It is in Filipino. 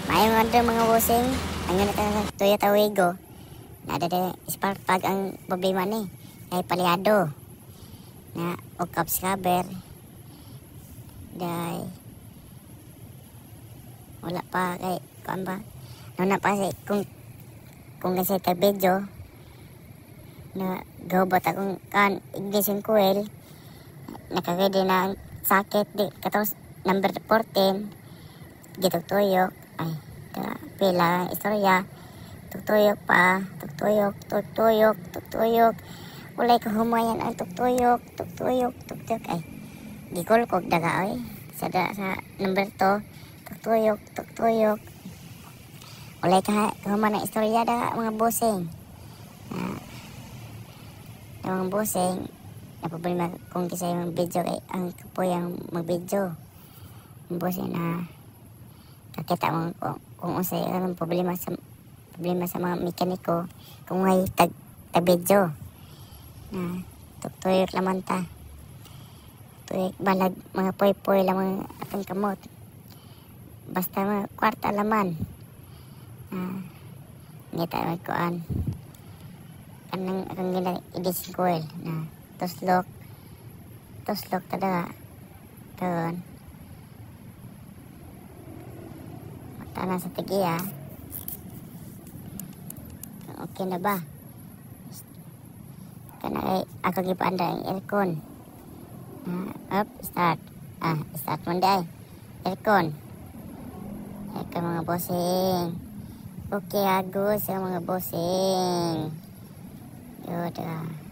Mayroon nga doon mga busing. Ang ganito ng Toyota Wigo. Nada spark plug ang problema ni. Ay paliado. Na o caps cover. Dahil wala pa kay kuan ba. Nuna pa si kung kasi video na gawbot akong kan ignition coil. Nakagadi na ang socket di katong number 14 gitugtuyok ay pila istorya tugtuyok ulay ko humayan ang tugtuyok ay gikulkog daga oy sa number 2 tugtuyok ulay ka human ang istorya daga mga busing mga busing na problema kung kisay yung video kay ang kapoy ang mag-video ang busing na kakita mo kung unsay ang problema sa mga mekaniko kung may tag video na tugtuyok laman ta tuyok balag mga poy lang mga atong kamot basta mga kwarta laman ngita may kuan kanang akong gina-edition coil na tuslok talaga karon mata sa tigiya okay na ba kana ay ako gipaanda ang aircon up start mo day aircon mga bossing okay agos mga bossing yun